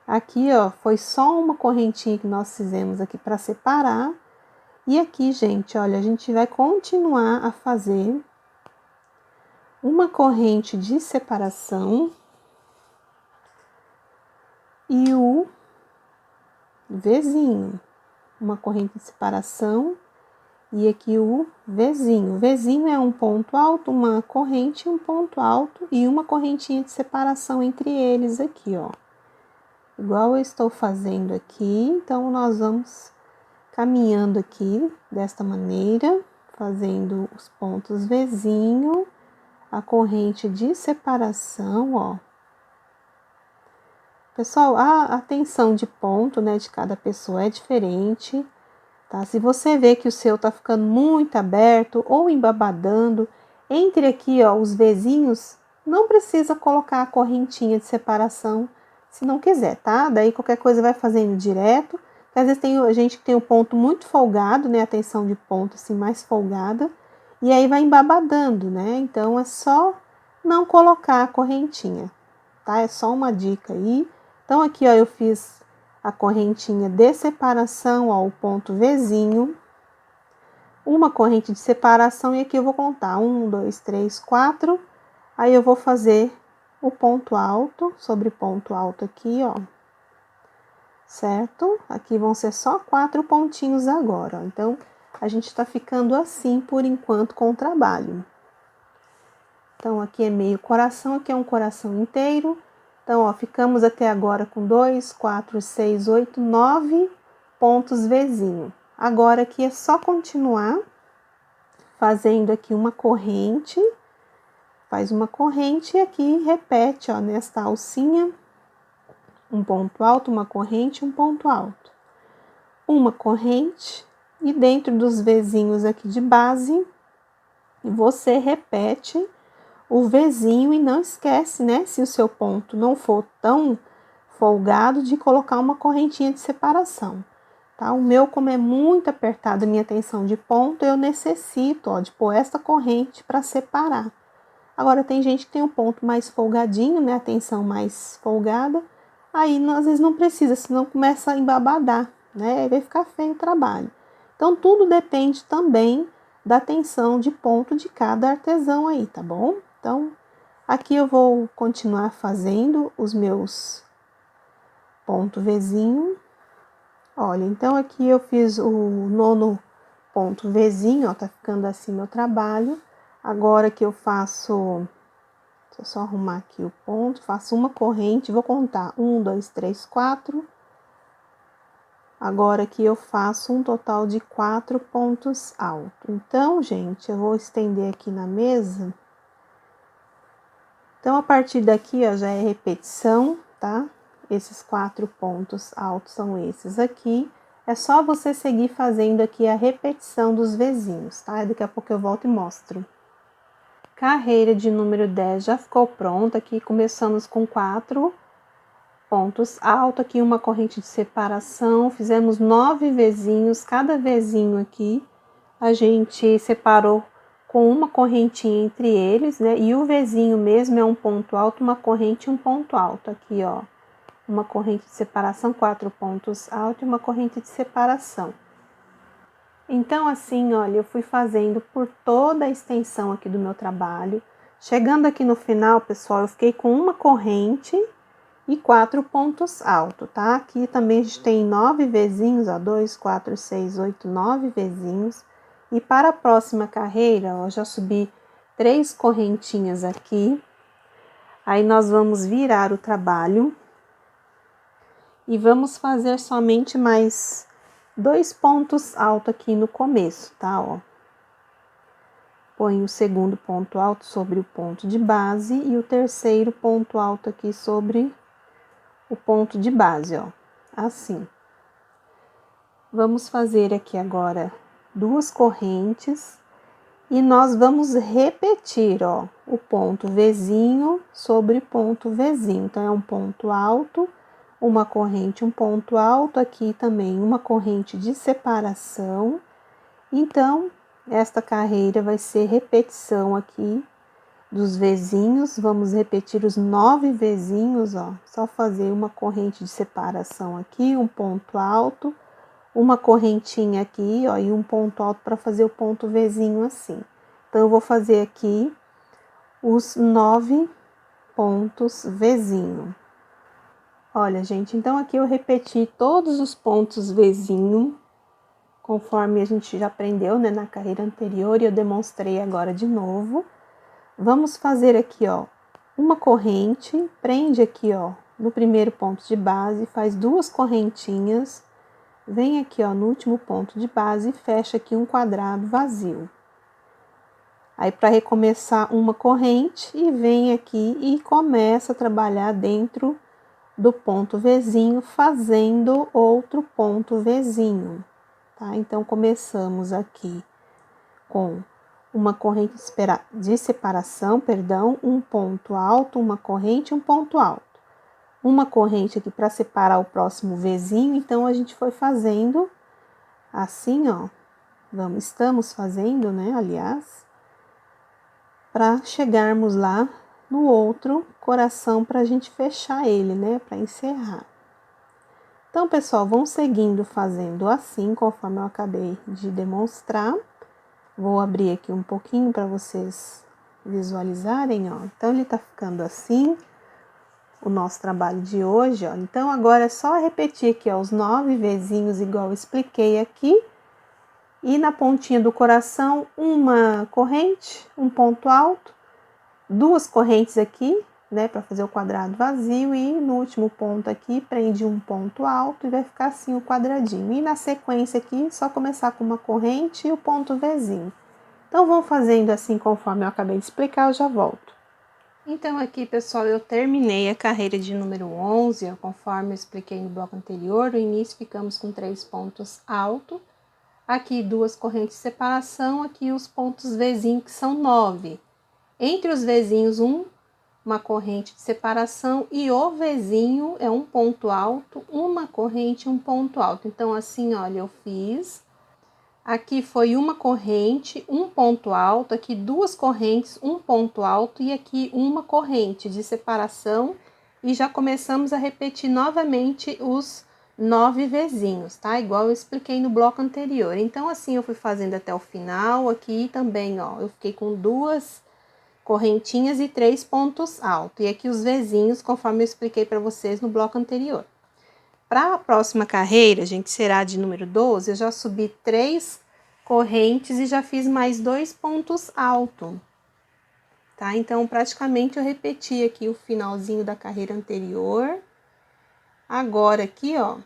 Aqui, ó, foi só uma correntinha que nós fizemos aqui para separar. E aqui, gente, olha, a gente vai continuar a fazer uma corrente de separação e o Vzinho. Uma corrente de separação e aqui o Vzinho. O Vzinho é um ponto alto, uma corrente, um ponto alto e uma correntinha de separação entre eles aqui, ó. Igual eu estou fazendo aqui, então nós vamos caminhando aqui desta maneira, fazendo os pontos Vzinho, a corrente de separação, ó. Pessoal, a tensão de ponto, né, de cada pessoa é diferente, tá? Se você vê que o seu tá ficando muito aberto ou embabadando, entre aqui, ó, os Vzinhos, não precisa colocar a correntinha de separação, se não quiser, tá? Daí qualquer coisa vai fazendo direto, porque às vezes tem a gente que tem o ponto muito folgado, né, a tensão de ponto assim mais folgada, e aí vai embabadando, né? Então é só não colocar a correntinha, tá? É só uma dica aí. Então aqui, ó, eu fiz a correntinha de separação, ó, o ponto Vzinho, uma corrente de separação e aqui eu vou contar 1, 2, 3, 4, aí eu vou fazer o ponto alto sobre ponto alto aqui, ó, certo? Aqui vão ser só 4 pontinhos agora, ó. Então a gente tá ficando assim por enquanto com o trabalho. Então aqui é meio coração, aqui é um coração inteiro. Então, ó, ficamos até agora com 2, 4, 6, 8, 9 pontos Vzinho. Agora aqui é só continuar fazendo aqui uma corrente, faz uma corrente e aqui repete, ó, nesta alcinha, um ponto alto, uma corrente, um ponto alto. Uma corrente e dentro dos Vzinhos aqui de base, você repete o Vzinho e não esquece, né, se o seu ponto não for tão folgado, de colocar uma correntinha de separação, tá? O meu, como é muito apertado a minha tensão de ponto, eu necessito, ó, de pôr esta corrente para separar. Agora, tem gente que tem o ponto mais folgadinho, né, a tensão mais folgada, aí às vezes não precisa, senão começa a embabadar, né, aí vai ficar feio o trabalho. Então, tudo depende também da tensão de ponto de cada artesão aí, tá bom? Então, aqui eu vou continuar fazendo os meus ponto Vzinho. Olha, então aqui eu fiz o 9º ponto Vzinho, ó, tá ficando assim meu trabalho. Agora que eu faço, deixa eu só arrumar aqui o ponto, faço uma corrente, vou contar 1, 2, 3, 4. Agora aqui eu faço um total de 4 pontos altos. Então, gente, eu vou estender aqui na mesa. Então, a partir daqui, ó, já é repetição, tá? Esses 4 pontos altos são esses aqui. É só você seguir fazendo aqui a repetição dos Vzinhos, tá? Daqui a pouco eu volto e mostro. Carreira de número 10 já ficou pronta. Aqui começamos com 4 pontos altos, aqui uma corrente de separação. Fizemos 9 Vzinhos, cada Vzinho aqui a gente separou com uma correntinha entre eles, né? E o Vzinho mesmo é um ponto alto, uma corrente e um ponto alto. Aqui, ó, uma corrente de separação, 4 pontos altos e uma corrente de separação. Então, assim, olha, eu fui fazendo por toda a extensão aqui do meu trabalho. Chegando aqui no final, pessoal, eu fiquei com uma corrente e 4 pontos altos, tá? Aqui também a gente tem 9 vezinhos, ó, 2, 4, 6, 8, 9 vezinhos. E para a próxima carreira, ó, já subi 3 correntinhas aqui. Aí nós vamos virar o trabalho e vamos fazer somente mais 2 pontos altos aqui no começo, tá? Ó. Põe o segundo ponto alto sobre o ponto de base e o terceiro ponto alto aqui sobre o ponto de base, ó, assim. Vamos fazer aqui agora 2 correntes e nós vamos repetir, ó, o ponto Vzinho sobre ponto Vzinho. Então, é um ponto alto, uma corrente, um ponto alto, aqui também uma corrente de separação. Então, esta carreira vai ser repetição aqui dos Vzinhos, vamos repetir os 9 Vzinhos, ó, só fazer uma corrente de separação aqui, um ponto alto, uma correntinha aqui, ó, e um ponto alto para fazer o ponto Vzinho assim. Então, eu vou fazer aqui os 9 pontos Vzinho. Olha, gente, então aqui eu repeti todos os pontos Vzinho, conforme a gente já aprendeu, né, na carreira anterior, e eu demonstrei agora de novo. Vamos fazer aqui, ó, uma corrente, prende aqui, ó, no primeiro ponto de base, faz 2 correntinhas, vem aqui, ó, no último ponto de base e fecha aqui um quadrado vazio. Aí, para recomeçar uma corrente, e vem aqui e começa a trabalhar dentro do ponto Vzinho, fazendo outro ponto Vzinho, tá? Então, começamos aqui com uma corrente de separação, perdão, um ponto alto, uma corrente, um ponto alto. Uma corrente aqui para separar o próximo Vzinho, então a gente foi fazendo assim, ó. Estamos fazendo, né, aliás, para chegarmos lá no outro coração para a gente fechar ele, né, para encerrar. Então, pessoal, vão seguindo fazendo assim, conforme eu acabei de demonstrar. Vou abrir aqui um pouquinho para vocês visualizarem, ó. Então, ele tá ficando assim, o nosso trabalho de hoje, ó. Então, agora é só repetir aqui, ó, os 9 Vzinhos, igual eu expliquei aqui. E na pontinha do coração, uma corrente, um ponto alto, 2 correntes aqui, né, para fazer o quadrado vazio. E no último ponto aqui, prende um ponto alto e vai ficar assim o quadradinho. E na sequência aqui, só começar com uma corrente e o ponto Vzinho. Então, vão fazendo assim conforme eu acabei de explicar, eu já volto. Então, aqui, pessoal, eu terminei a carreira de número 11, ó, conforme eu expliquei no bloco anterior. No início, ficamos com 3 pontos altos. Aqui, 2 correntes de separação, aqui os pontos Vzinho, que são 9. Entre os Vzinhos, uma corrente de separação, e o Vzinho é um ponto alto, uma corrente, um ponto alto. Então, assim, olha, eu fiz. Aqui foi uma corrente, um ponto alto, aqui 2 correntes, um ponto alto, e aqui uma corrente de separação. E já começamos a repetir novamente os 9 Vzinhos, tá? Igual eu expliquei no bloco anterior. Então, assim, eu fui fazendo até o final. Aqui também, ó, eu fiquei com 2 correntinhas e 3 pontos altos. E aqui os Vzinhos, conforme eu expliquei para vocês no bloco anterior. Para a próxima carreira, gente, será de número 12, eu já subi 3 correntes e já fiz mais 2 pontos altos, tá? Então, praticamente eu repeti aqui o finalzinho da carreira anterior. Agora, aqui, ó,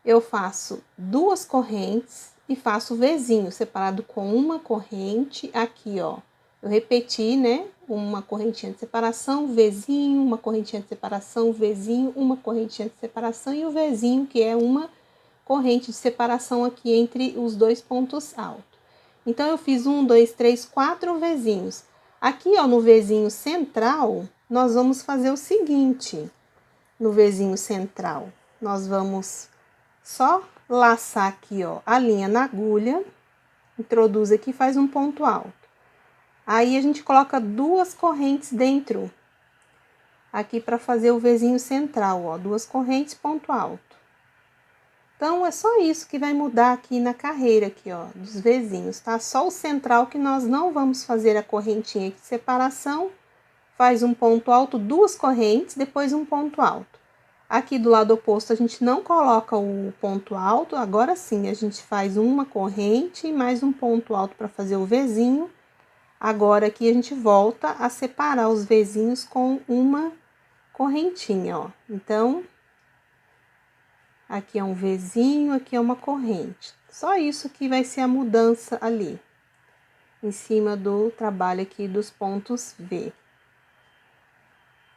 eu faço 2 correntes e faço o Vzinho, separado com uma corrente. Aqui, ó, eu repeti, né, uma correntinha de separação, Vzinho, uma correntinha de separação, Vzinho, uma correntinha de separação e o Vzinho, que é uma corrente de separação aqui entre os 2 pontos altos. Então, eu fiz 1, 2, 3, 4 Vzinhos. Aqui, ó, no Vzinho central, nós vamos fazer o seguinte. No Vzinho central, nós vamos só laçar aqui, ó, a linha na agulha, introduz aqui, faz um ponto alto. Aí, a gente coloca 2 correntes dentro, aqui para fazer o Vzinho central, ó, 2 correntes, ponto alto. Então, é só isso que vai mudar aqui na carreira, aqui, ó, dos Vzinhos, tá? Só o central que nós não vamos fazer a correntinha aqui de separação, faz um ponto alto, 2 correntes, depois um ponto alto. Aqui do lado oposto a gente não coloca o ponto alto, agora sim a gente faz uma corrente e mais um ponto alto para fazer o Vzinho. Agora aqui a gente volta a separar os Vzinhos com uma correntinha, ó. Então, aqui é um Vzinho, aqui é uma corrente. Só isso que vai ser a mudança ali, em cima do trabalho aqui dos pontos V.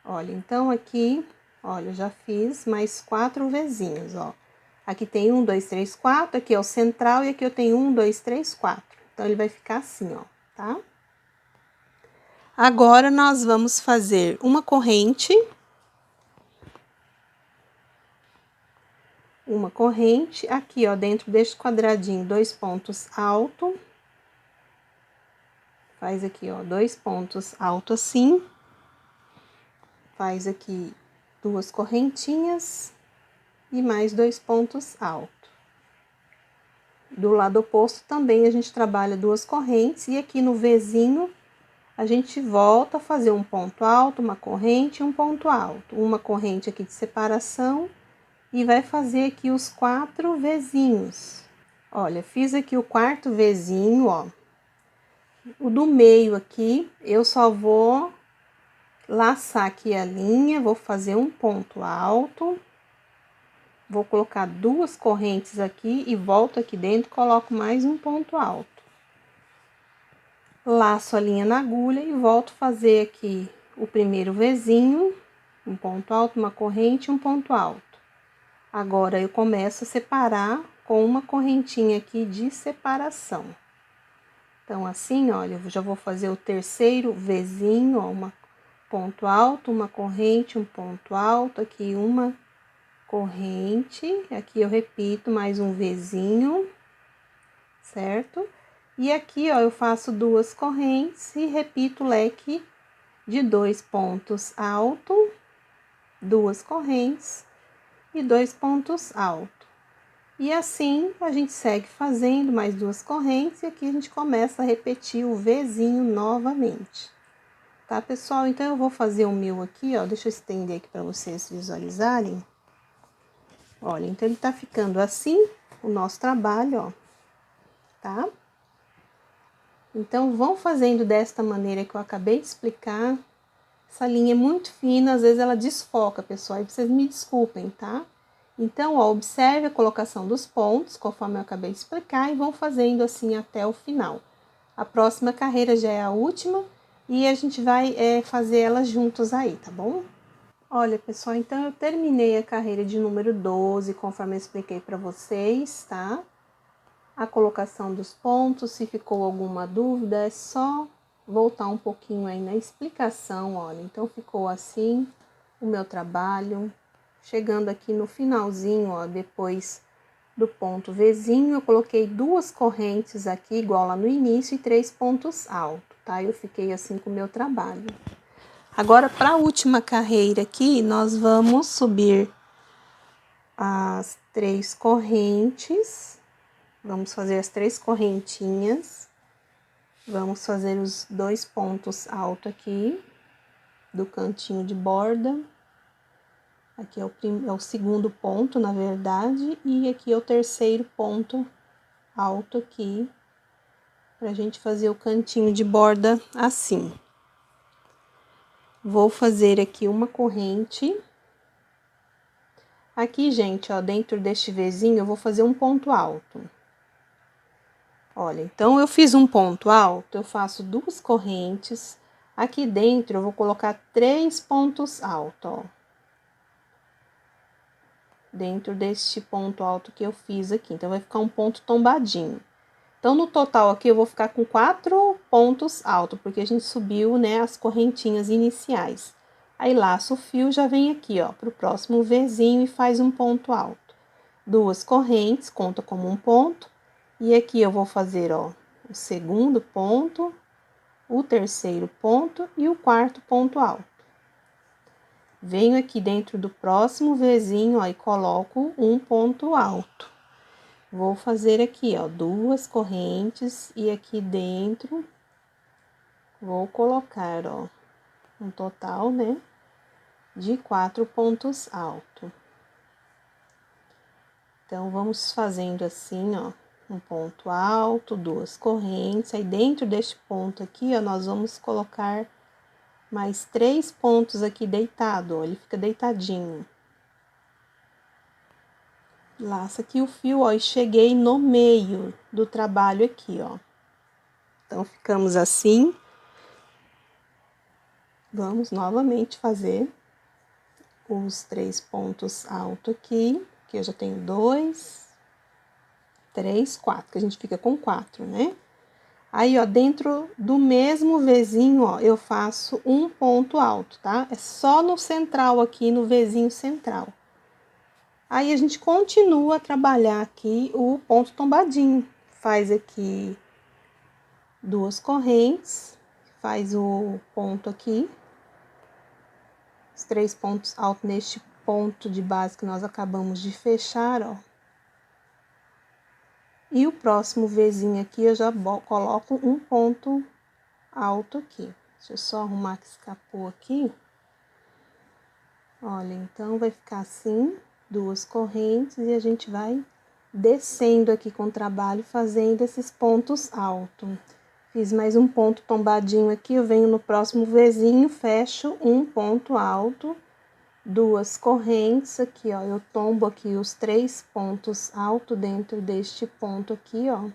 Olha, então aqui, olha, eu já fiz mais 4 Vzinhos, ó. Aqui tem 1, 2, 3, 4, aqui é o central e aqui eu tenho 1, 2, 3, 4. Então, ele vai ficar assim, ó, tá? Agora, nós vamos fazer uma corrente. Uma corrente, aqui, ó, dentro deste quadradinho, 2 pontos altos. Faz aqui, ó, 2 pontos altos assim. Faz aqui 2 correntinhas e mais 2 pontos altos. Do lado oposto também a gente trabalha 2 correntes e aqui no Vzinho a gente volta a fazer um ponto alto, uma corrente e um ponto alto. Uma corrente aqui de separação e vai fazer aqui os 4 Vzinhos. Olha, fiz aqui o 4º Vzinho, ó. O do meio aqui, eu só vou laçar aqui a linha, vou fazer um ponto alto. Vou colocar 2 correntes aqui e volto aqui dentro, coloco mais um ponto alto. Laço a linha na agulha e volto a fazer aqui o primeiro Vzinho, um ponto alto, uma corrente e um ponto alto. Agora, eu começo a separar com uma correntinha aqui de separação. Então, assim, olha, eu já vou fazer o terceiro Vzinho, ó, uma ponto alto, uma corrente, um ponto alto, aqui uma corrente, aqui eu repito mais um Vzinho, certo? E aqui, ó, eu faço 2 correntes e repito o leque de 2 pontos altos, 2 correntes e 2 pontos altos. E assim, a gente segue fazendo mais 2 correntes e aqui a gente começa a repetir o Vzinho novamente. Tá, pessoal? Então, eu vou fazer o meu aqui, ó, deixa eu estender aqui para vocês visualizarem. Olha, então, ele tá ficando assim, o nosso trabalho, ó, tá? Então, vão fazendo desta maneira que eu acabei de explicar. Essa linha é muito fina, às vezes ela desfoca, pessoal, e vocês me desculpem, tá? Então, ó, observe a colocação dos pontos, conforme eu acabei de explicar, e vão fazendo assim até o final. A próxima carreira já é a última, e a gente vai fazer elas juntos aí, tá bom? Olha, pessoal, então eu terminei a carreira de número 12, conforme eu expliquei para vocês, tá? A colocação dos pontos, se ficou alguma dúvida, é só voltar um pouquinho aí na explicação, olha. Então, ficou assim o meu trabalho. Chegando aqui no finalzinho, ó, depois do ponto Vzinho, eu coloquei 2 correntes aqui, igual lá no início, e 3 pontos altos, tá? Eu fiquei assim com o meu trabalho. Agora, para a última carreira aqui, nós vamos subir as 3 correntes. Vamos fazer as 3 correntinhas. Vamos fazer os 2 pontos altos aqui, do cantinho de borda. Aqui é o segundo ponto, na verdade, e aqui é o terceiro ponto alto aqui, pra gente fazer o cantinho de borda assim. Vou fazer aqui uma corrente. Aqui, gente, ó, dentro deste Vzinho, eu vou fazer um ponto alto. Olha, então, eu fiz um ponto alto, eu faço 2 correntes. Aqui dentro, eu vou colocar 3 pontos altos, ó. Dentro deste ponto alto que eu fiz aqui. Então, vai ficar um ponto tombadinho. Então, no total aqui, eu vou ficar com 4 pontos altos, porque a gente subiu, né, as correntinhas iniciais. Aí, laço o fio, já vem aqui, ó, pro próximo Vzinho e faz um ponto alto. 2 correntes, conta como um ponto. E aqui eu vou fazer, ó, o segundo ponto, o terceiro ponto e o 4º ponto alto. Venho aqui dentro do próximo Vzinho, ó, e coloco um ponto alto. Vou fazer aqui, ó, 2 correntes e aqui dentro vou colocar, ó, um total, né, de 4 pontos altos. Então, vamos fazendo assim, ó, um ponto alto, 2 correntes. Aí, dentro deste ponto aqui, ó, nós vamos colocar mais 3 pontos aqui deitado, ó, ele fica deitadinho. Laça aqui o fio, ó, e cheguei no meio do trabalho aqui, ó. Então, ficamos assim. Vamos novamente fazer os 3 pontos altos aqui, que eu já tenho 2, 3, 4, que a gente fica com 4, né? Aí, ó, dentro do mesmo Vzinho, ó, eu faço um ponto alto, tá? É só no central aqui, no Vzinho central. Aí, a gente continua a trabalhar aqui o ponto tombadinho. Faz aqui 2 correntes, faz o ponto aqui, os 3 pontos altos neste ponto de base que nós acabamos de fechar, ó. E o próximo Vzinho aqui, eu já coloco um ponto alto aqui. Deixa eu só arrumar que escapou aqui. Olha, então, vai ficar assim, 2 correntes, e a gente vai descendo aqui com o trabalho, fazendo esses pontos altos. Fiz mais um ponto tombadinho aqui, eu venho no próximo Vzinho, fecho um ponto alto, 2 correntes aqui, ó. Eu tombo aqui os 3 pontos altos dentro deste ponto aqui, ó.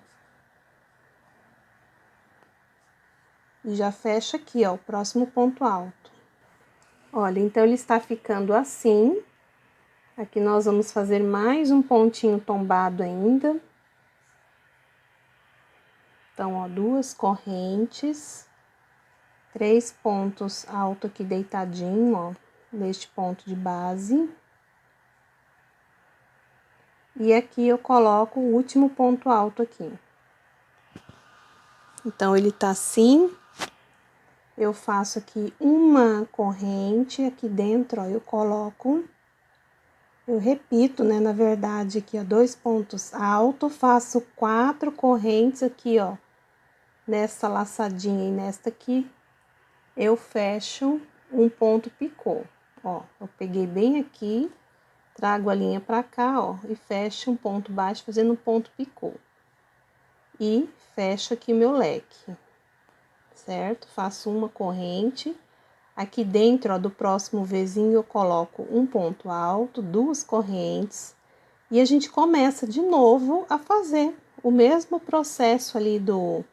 E já fecha aqui, ó, o próximo ponto alto. Olha, então, ele está ficando assim. Aqui nós vamos fazer mais um pontinho tombado ainda. Então, ó, 2 correntes, 3 pontos altos aqui deitadinho, ó, neste ponto de base. E aqui eu coloco o último ponto alto aqui. Então, ele tá assim. Eu faço aqui uma corrente, aqui dentro, ó, eu coloco, eu repito, né, na verdade, aqui, ó, 2 pontos altos, faço 4 correntes aqui, ó, nessa laçadinha e nesta aqui, eu fecho um ponto picô, ó, eu peguei bem aqui, trago a linha pra cá, ó, e fecho um ponto baixo, fazendo um ponto picô. E fecho aqui meu leque, certo? Faço uma corrente. Aqui dentro, ó, do próximo Vzinho, eu coloco um ponto alto, 2 correntes, e a gente começa de novo a fazer o mesmo processo ali do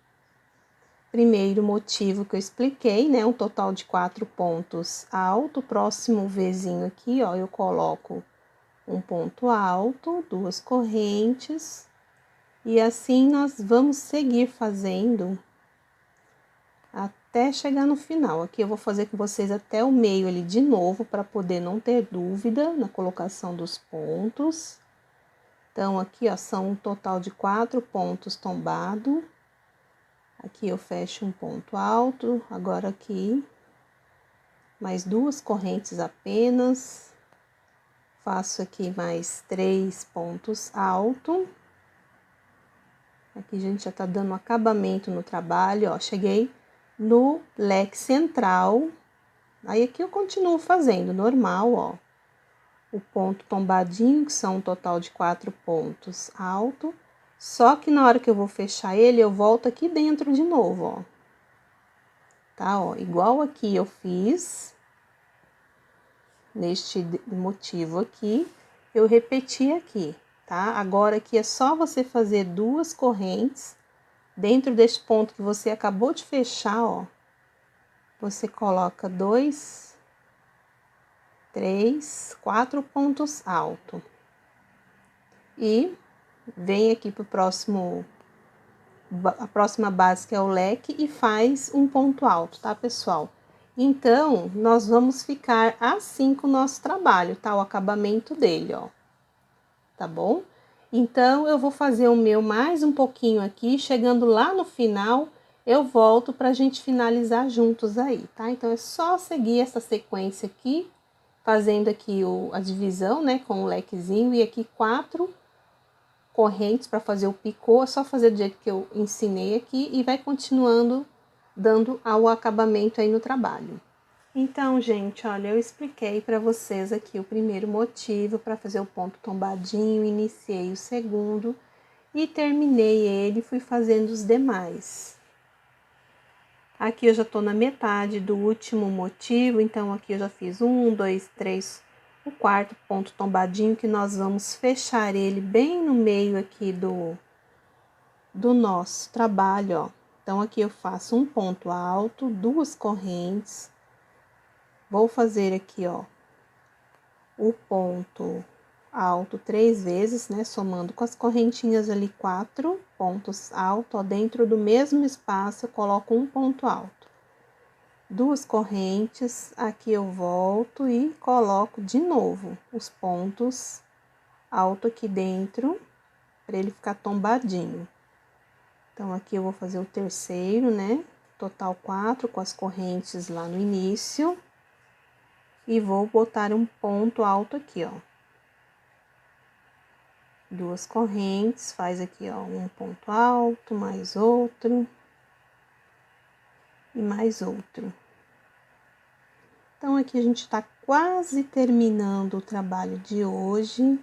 primeiro motivo que eu expliquei, né? Um total de 4 pontos alto. Próximo Vzinho aqui, ó, eu coloco um ponto alto, 2 correntes, e assim nós vamos seguir fazendo até chegar no final. Aqui eu vou fazer com vocês até o meio ali de novo, para poder não ter dúvida na colocação dos pontos. Então, aqui, ó, são um total de 4 pontos tombados. Aqui eu fecho um ponto alto, agora aqui, mais 2 correntes apenas. Faço aqui mais 3 pontos altos. Aqui a gente já tá dando acabamento no trabalho, ó, cheguei no leque central. Aí, aqui eu continuo fazendo normal, ó, o ponto tombadinho, que são um total de 4 pontos alto. Só que na hora que eu vou fechar ele, eu volto aqui dentro de novo, ó. Tá, ó, igual aqui eu fiz, neste motivo aqui, eu repeti aqui, tá? Agora aqui é só você fazer 2 correntes, dentro deste ponto que você acabou de fechar, ó. Você coloca 2, 3, 4 pontos altos. E vem aqui pro próximo, a próxima base, que é o leque, e faz um ponto alto, tá, pessoal? Então, nós vamos ficar assim com o nosso trabalho, tá? O acabamento dele, ó. Tá bom? Então, eu vou fazer o meu mais um pouquinho aqui, chegando lá no final, eu volto pra gente finalizar juntos aí, tá? Então, é só seguir essa sequência aqui, fazendo aqui a divisão, né, com o lequezinho, e aqui 4 correntes para fazer o picô, é só fazer do jeito que eu ensinei aqui e vai continuando dando ao acabamento aí no trabalho. Então, gente, olha, eu expliquei para vocês aqui o primeiro motivo para fazer o ponto tombadinho, iniciei o segundo e terminei ele, fui fazendo os demais. Aqui eu já tô na metade do último motivo, então aqui eu já fiz 1, 2, 3, o quarto ponto tombadinho, que nós vamos fechar ele bem no meio aqui do nosso trabalho, ó. Então, aqui eu faço um ponto alto, 2 correntes, vou fazer aqui, ó, o ponto alto 3 vezes, né, somando com as correntinhas ali 4 pontos altos, ó, dentro do mesmo espaço eu coloco um ponto alto. 2 correntes, aqui eu volto e coloco de novo os pontos alto aqui dentro, para ele ficar tombadinho. Então, aqui eu vou fazer o terceiro, né? Total 4 com as correntes lá no início. E vou botar um ponto alto aqui, ó. 2 correntes, faz aqui, ó, um ponto alto, mais outro. E mais outro. Então, aqui a gente tá quase terminando o trabalho de hoje.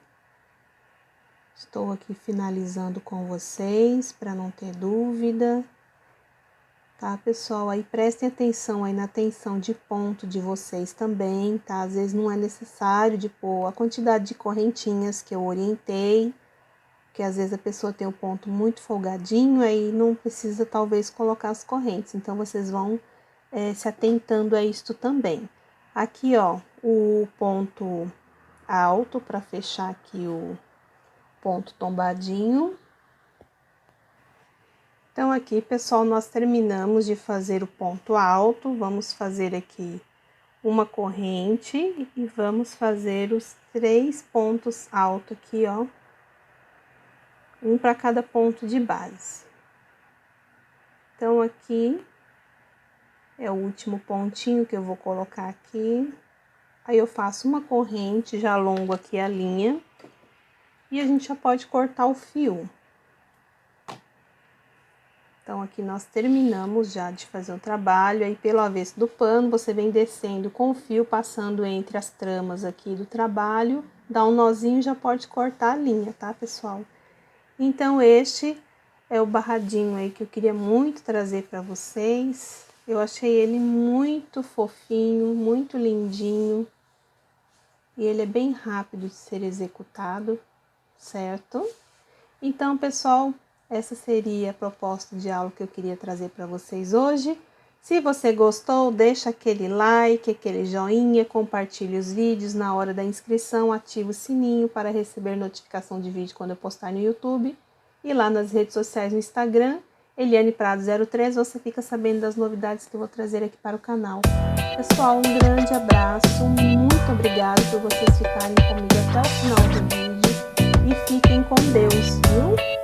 Estou aqui finalizando com vocês, para não ter dúvida. Tá, pessoal? Aí prestem atenção aí na tensão de ponto de vocês também, tá? Às vezes não é necessário de pôr a quantidade de correntinhas que eu orientei, porque às vezes a pessoa tem o ponto muito folgadinho, aí não precisa talvez colocar as correntes. Então, vocês vão se atentando a isto também. Aqui, ó, o ponto alto para fechar aqui o ponto tombadinho. Então, aqui, pessoal, nós terminamos de fazer o ponto alto. Vamos fazer aqui uma corrente e vamos fazer os 3 pontos altos aqui, ó. Um para cada ponto de base. Então, aqui é o último pontinho que eu vou colocar aqui. Aí, eu faço uma corrente, já alongo aqui a linha. E a gente já pode cortar o fio. Então, aqui nós terminamos já de fazer o trabalho. Aí, pelo avesso do pano, você vem descendo com o fio, passando entre as tramas aqui do trabalho. Dá um nozinho e já pode cortar a linha, tá, pessoal? Então, este é o barradinho aí que eu queria muito trazer para vocês. Eu achei ele muito fofinho, muito lindinho. E ele é bem rápido de ser executado, certo? Então, pessoal, essa seria a proposta de aula que eu queria trazer para vocês hoje. Se você gostou, deixa aquele like, aquele joinha, compartilhe os vídeos. Na hora da inscrição, ativa o sininho para receber notificação de vídeo quando eu postar no YouTube. E lá nas redes sociais, no Instagram, Eliane Prado 03, você fica sabendo das novidades que eu vou trazer aqui para o canal. Pessoal, um grande abraço, muito obrigada por vocês ficarem comigo até o final do vídeo. E fiquem com Deus, viu?